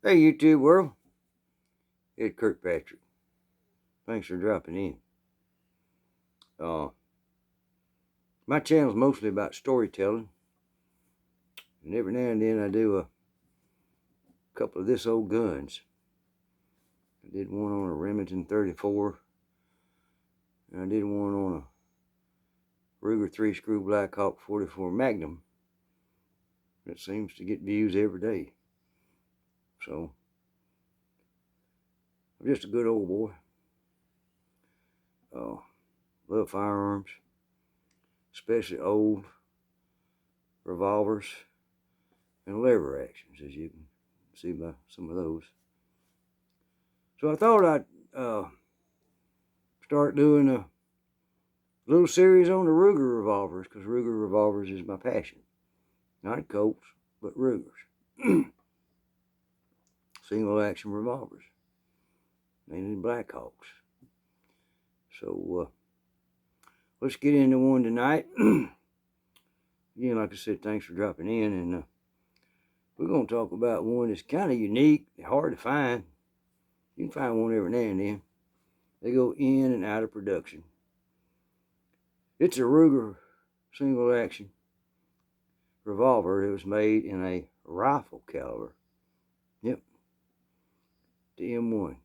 Hey YouTube world, it's Kirkpatrick. Thanks for dropping in. My channel's mostly about storytelling, and every now and then I do a couple of this old guns. I did one on a Remington 34, and I did one on a Ruger 3-screw Blackhawk 44 Magnum that seems to get views every day. So I'm just a good old boy. Love firearms, especially old revolvers and lever actions, as you can see by some of those. So I thought I'd start doing a little series on the Ruger revolvers, because Ruger revolvers is my passion. Not Colts, but Rugers. Single action revolvers, mainly Blackhawks. So let's get into one tonight. Again, like I said, thanks for dropping in, and we're going to talk about one that's kind of unique, hard to find. You can find one every now and then. They go in and out of production. It's a Ruger single action revolver. It was made in a rifle caliber. Yep, the M1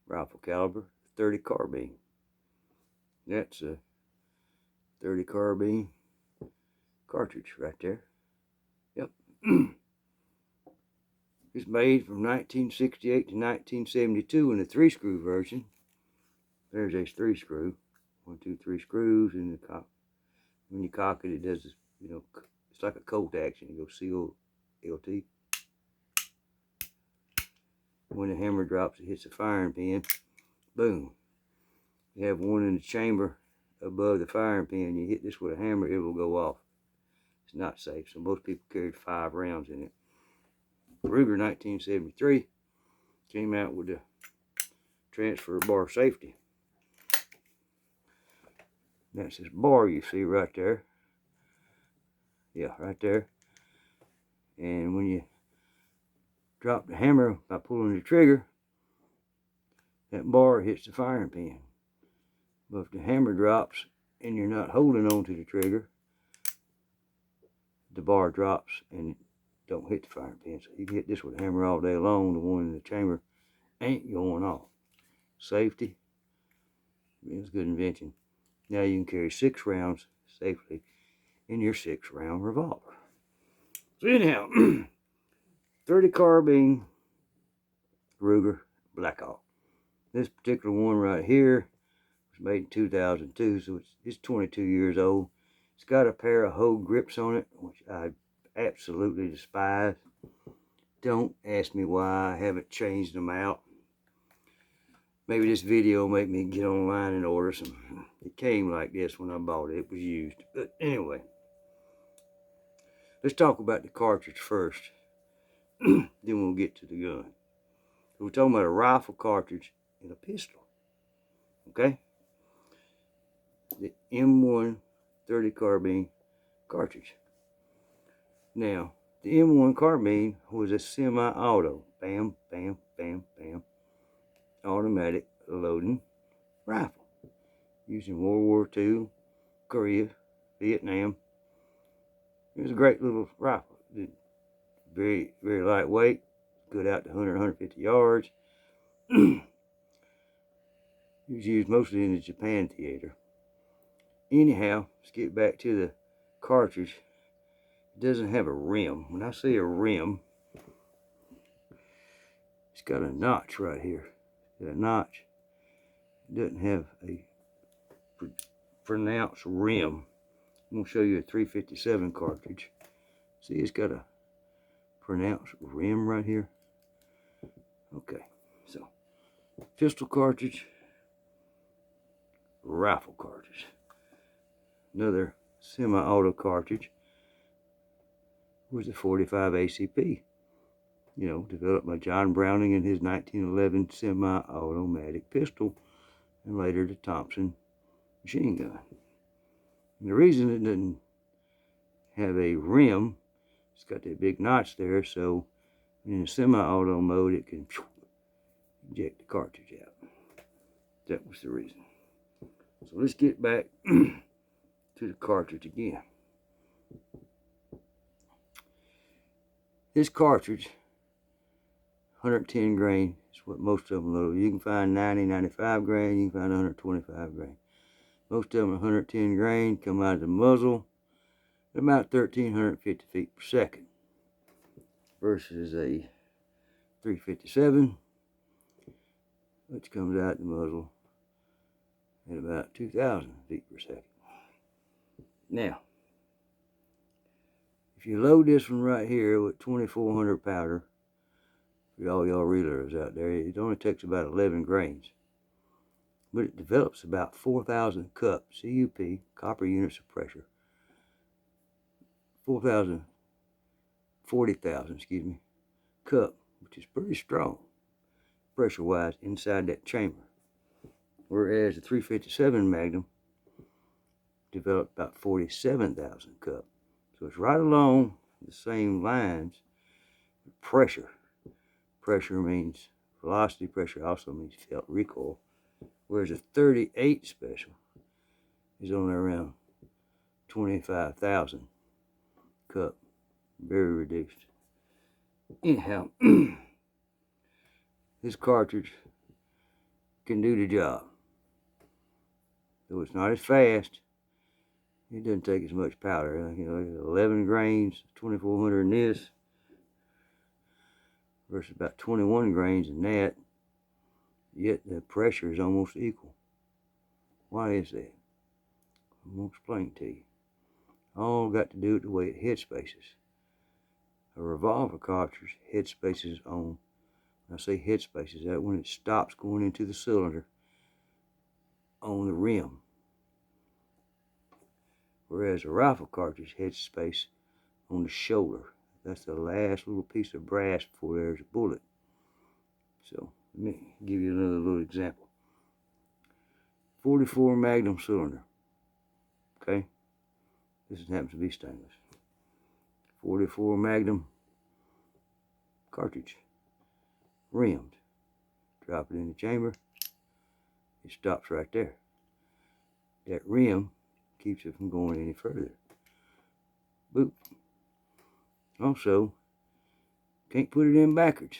rifle caliber 30 carbine. That's a 30 carbine cartridge right there. Yep. It's made from 1968 to 1972 in the 3-screw version. There's a 3-screw. 1, 2, 3 screws in the cock. When you cock it, it does this, it's like a Colt action. You go C-O-L-T. When the hammer drops, it hits the firing pin. Boom. You have one in the chamber above the firing pin. You hit this with a hammer, it will go off. It's not safe, so most people carried 5 rounds in it. Ruger 1973 came out with the transfer bar safety. That's this bar you see right there. Yeah, right there. And when you drop the hammer by pulling the trigger, that bar hits the firing pin. But if the hammer drops and you're not holding on to the trigger, the bar drops and it don't hit the firing pin. So you can hit this with a hammer all day long. The one in the chamber ain't going off. Safety. It's a good invention. Now you can carry 6 rounds safely in your 6-round revolver. So anyhow, 30 carbine Ruger Blackhawk. This particular one right here was made in 2002, so it's 22 years old. It's got a pair of hoe grips on it, which I absolutely despise. Don't ask me why I haven't changed them out. Maybe this video will make me get online and order some. It came like this when I bought it. It was used. But anyway, let's talk about the cartridge first. Then we'll get to the gun. We're talking about a rifle cartridge and a pistol. Okay? The M1 30 carbine cartridge. Now, the M1 carbine was a semi-auto. Bam, bam, bam, bam. Automatic loading rifle. Used in World War II, Korea, Vietnam. It was a great little rifle. Very, very lightweight. Good out to 100, 150 yards. It was used mostly in the Japan theater. Anyhow, let's get back to the cartridge. It doesn't have a rim. When I say a rim, it's got a notch right here. That notch. It doesn't have a pronounced rim. I'm going to show you a 357 cartridge. See, it's got a pronounced rim right here. Okay, so pistol cartridge, rifle cartridge. Another semi-auto cartridge was the 45 ACP. Developed by John Browning in his 1911 semi-automatic pistol, and later the Thompson machine gun. And the reason it doesn't have a rim, it's got that big notch there, so In semi-auto mode, it can eject the cartridge out. That was the reason. So let's get back to the cartridge again. This cartridge, 110 grain, is what most of them load. You can find 90, 95 grain, you can find 125 grain. Most of them are 110 grain, come out of the muzzle at about 1,350 feet per second versus a 357, which comes out the muzzle at about 2,000 feet per second. Now, if you load this one right here with 2,400 powder, for all y'all reelers out there, it only takes about 11 grains. But it develops about 4,000 cup, CUP, copper units of pressure. 40,000, excuse me, cup, which is pretty strong, pressure-wise, inside that chamber. Whereas the 357 Magnum developed about 47,000 cup. So it's right along the same lines. Pressure. Pressure means velocity. Pressure also means felt recoil. Whereas a 38 Special is only around 25,000 cup. Very reduced. Anyhow, this cartridge can do the job. Though it's not as fast, it doesn't take as much powder. You know, 11 grains, 2,400 in this, versus about 21 grains in that. Yet the pressure is almost equal. Why is that? I'm going to explain to you. All got to do with the way it headspaces. A revolver cartridge headspaces on, when I say headspaces, that when it stops going into the cylinder on the rim. Whereas a rifle cartridge headspace on the shoulder. That's the last little piece of brass before there's a bullet. So let me give you another little example. 44 Magnum cylinder. Okay? This happens to be stainless. 44 Magnum cartridge. Rimmed. Drop it in the chamber. It stops right there. That rim keeps it from going any further. Boop. Also, can't put it in backwards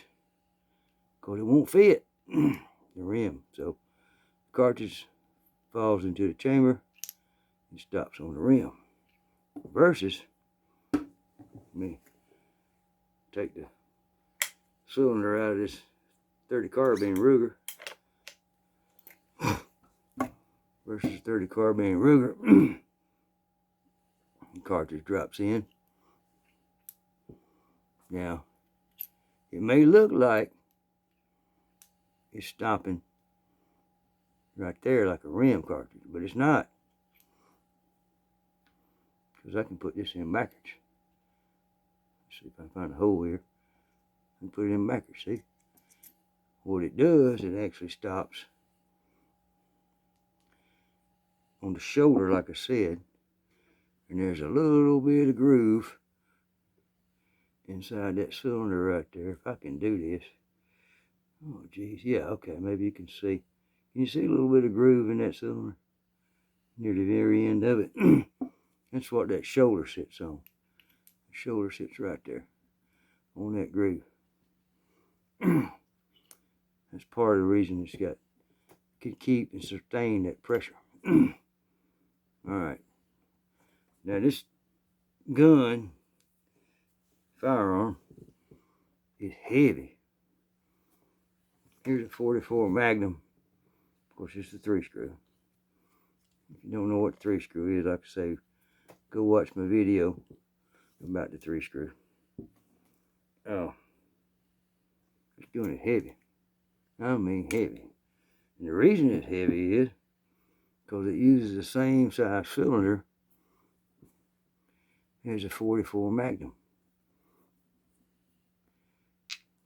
because it won't fit the rim. So the cartridge falls into the chamber and stops on the rim. Versus, let me take the cylinder out of this 30 carbine Ruger versus 30 carbine Ruger. The cartridge drops in. Now, it may look like it's stopping right there like a rim cartridge, but it's not. Because I can put this in backwards. Let's see if I can find a hole here and put it in backwards. See? What it does, it actually stops on the shoulder, like I said, and there's a little bit of groove inside that cylinder right there. If I can do this. Oh, geez. Yeah, okay. Maybe you can see. Can you see a little bit of groove in that cylinder? Near the very end of it. That's what that shoulder sits on. The shoulder sits right there on that groove. That's part of the reason it's got, can keep and sustain that pressure. Alright. Now this gun, firearm, is heavy. Here's a 44 Magnum. Of course, it's a 3-screw. If you don't know what the 3-screw is, like I say, go watch my video about the 3-screw. Oh, it's doing it heavy. I mean heavy. And the reason it's heavy is because it uses the same size cylinder as a 44 Magnum.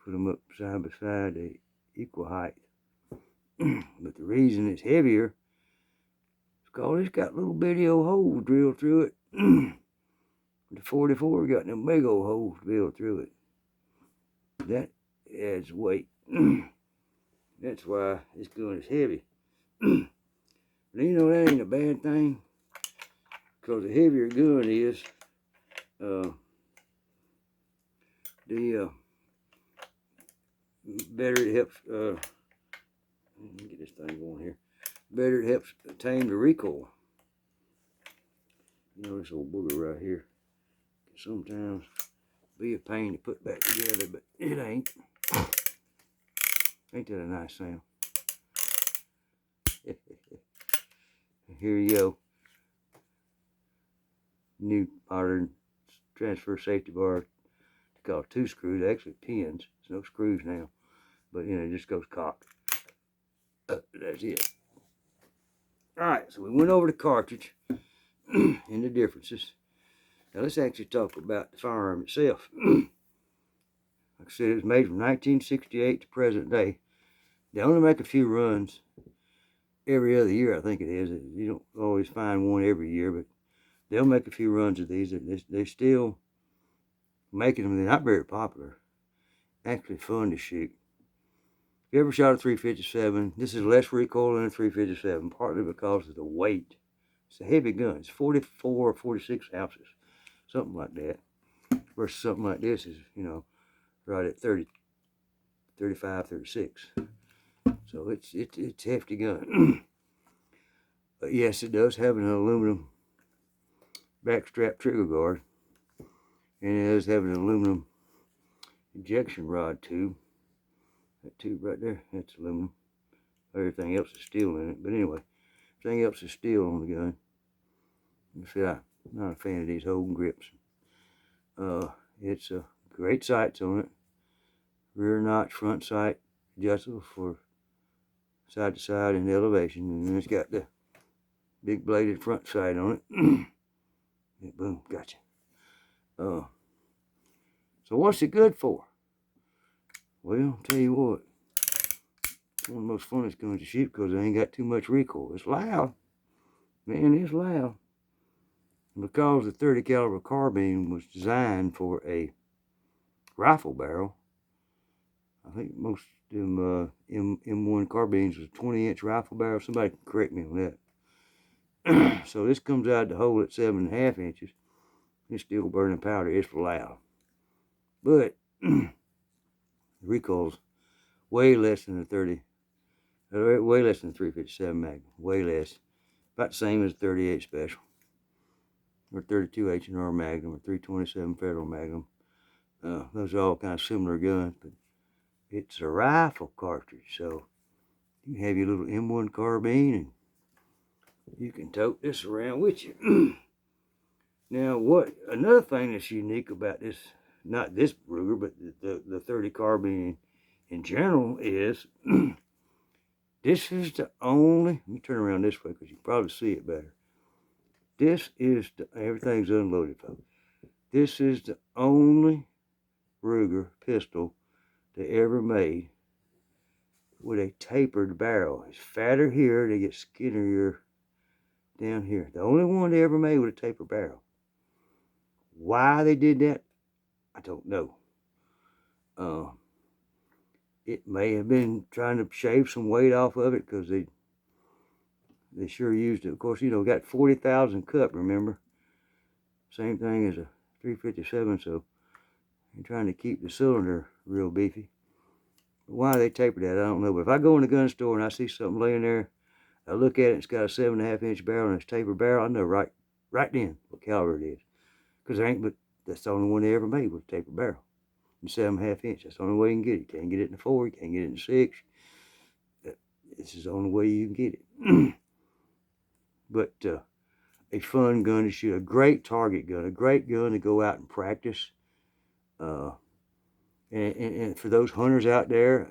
Put them up side by side, they equal height. But the reason it's heavier is because it's got little bitty old holes drilled through it. The 44 got them big old holes drilled through it. that adds weight. That's why this gun is heavy. But you know, that ain't a bad thing, because the heavier a gun is, the better it helps. Let me get this thing going here. Better it helps tame the recoil. You know, this old booger right here can sometimes be a pain to put back together, but it ain't. Ain't that a nice sound? Here you go. New modern transfer safety bar. It's called 2 screws, actually pins. There's no screws now, but you know, it just goes cocked. That's it. Alright, so we went over the cartridge and the differences. Now let's actually talk about the firearm itself. Like I said, it was made from 1968 to present day. They only make a few runs every other year, I think it is. You don't always find one every year, but they'll make a few runs of these. They're still making them. They're not very popular. Actually fun to shoot. If you ever shot a 357, this is less recoil than a 357, partly because of the weight. It's a heavy gun. It's 44 or 46 ounces, something like that. Versus something like this is, you know, right at 30, 35, 36. So it's hefty gun. But yes, it does have an aluminum backstrap trigger guard, and it does have an aluminum injection rod tube. That tube right there, that's aluminum. Everything else is steel in it. But anyway, everything else is steel on the gun. You see, I'm not a fan of these holding grips. It's a great sights on it. Rear notch, front sight, adjustable for side to side and elevation. And then it's got the big bladed front sight on it. Yeah, boom, gotcha. So what's it good for? Well, I'll tell you what. It's one of the most funnest guns to shoot because it ain't got too much recoil. It's loud. Man, it's loud. Because the 30 caliber carbine was designed for a rifle barrel. I think most of them M1 carbines was a 20-inch rifle barrel. Somebody can correct me on that. So this comes out the hole at 7.5 inches. It's still burning powder. It's loud. But the recoil's way less than the 30. Way less than the 357 Magnum. Way less. About the same as 38 Special. Or 32 H&R Magnum. Or 327 Federal Magnum. Those are all kind of similar guns. But it's a rifle cartridge. So you have your little M1 carbine and you can tote this around with you. Now, another thing that's unique about this, not this Ruger, but the 30 carbine in general is, this is the only, let me turn around this way because you can probably see it better. This is everything's unloaded, folks. This is the only Ruger pistol they ever made with a tapered barrel. It's fatter here, they get skinnier down here. The only one they ever made with a tapered barrel. Why they did that, I don't know. It may have been trying to shave some weight off of it because they sure used it. Of course, you know, got 40,000 cut, remember? Same thing as a 357, so they're trying to keep the cylinder real beefy. But why they tapered that, I don't know. But if I go in the gun store and I see something laying there, I look at it, it's got a 7.5 inch barrel and it's tapered barrel, I know right then what caliber it is. Because there ain't but that's the only one they ever made with a tapered barrel. And 7.5 inch. That's the only way you can get it. You can't get it in a 4, you can't get it in a 6. This is the only way you can get it. But a fun gun to shoot, a great target gun, a great gun to go out and practice. And for those hunters out there,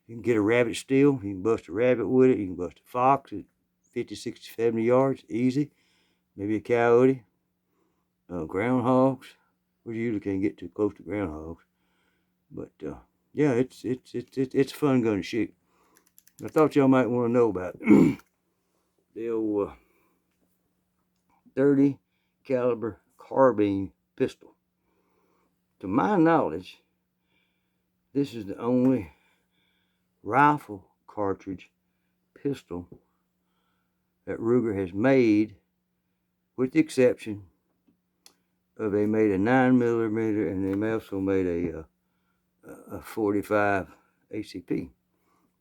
you can get a rabbit still. You can bust a rabbit with it. You can bust a fox at 50, 60, 70 yards, easy. Maybe a coyote. Groundhogs. Well, you usually can't get too close to groundhogs. But yeah, it's a fun gun to shoot. I thought y'all might want to know about it. The old 30 caliber carbine pistol. To my knowledge, This is the only rifle cartridge pistol that Ruger has made, with the exception of they made a 9mm and they also made a 45 ACP.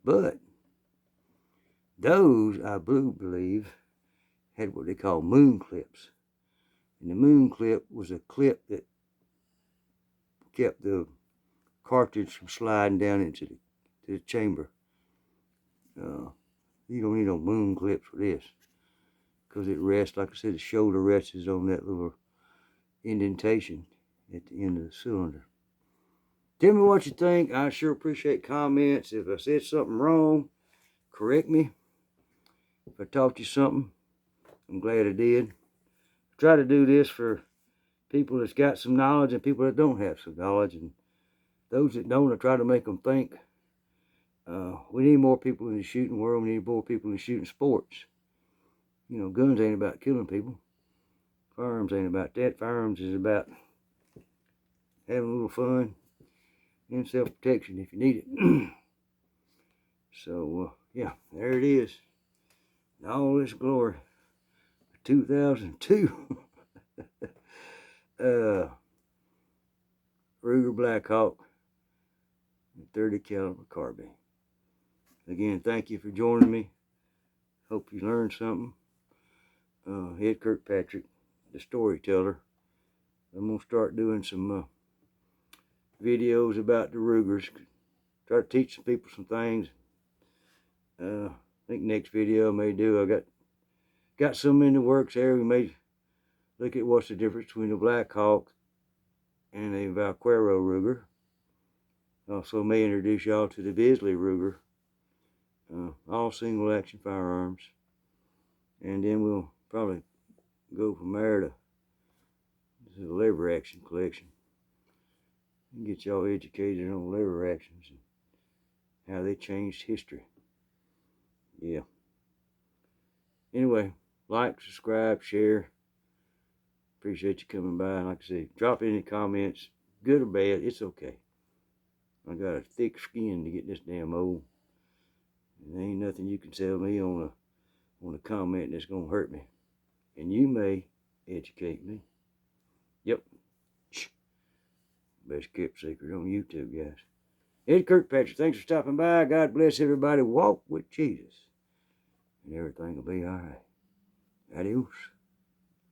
But those, I believe, had what they call moon clips. And the moon clip was a clip that kept the cartridge from sliding down into the chamber. You don't need no moon clips for this, because it rests, like I said, the shoulder rests on that little indentation at the end of the cylinder. Tell me what you think. I sure appreciate comments. If I said something wrong, correct me. If I taught you something, I'm glad I did. I try to do this for people that's got some knowledge and people that don't have some knowledge, and those that don't, I try to make them think. We need more people in the shooting world. We need more people in the shooting sports. You know, guns ain't about killing people. Firearms ain't about that. Firearms is about having a little fun and self-protection if you need it. So, yeah, there it is. In all this glory. 2002. Ruger Blackhawk 30 caliber carbine. Again, thank you for joining me. Hope you learned something. Ed Kirkpatrick, the storyteller. I'm going to start doing some videos about the Rugers. Try to teach some people some things. I think next video I may do, I got some in the works there. We may look at what's the difference between a Blackhawk and a Vaquero Ruger. Also may introduce y'all to the Bisley Ruger. All single action firearms. And then we'll probably go from there to the lever action collection. And get y'all educated on lever actions and how they changed history. Yeah. Anyway, like, subscribe, share. Appreciate you coming by. And like I say, drop any comments, good or bad, it's okay. I got a thick skin to get this damn old. And there ain't nothing you can tell me on a comment that's gonna hurt me. And you may educate me. Yep. Best kept secret on YouTube, guys. Ed Kirkpatrick, thanks for stopping by. God bless everybody. Walk with Jesus. And everything will be alright. Adios.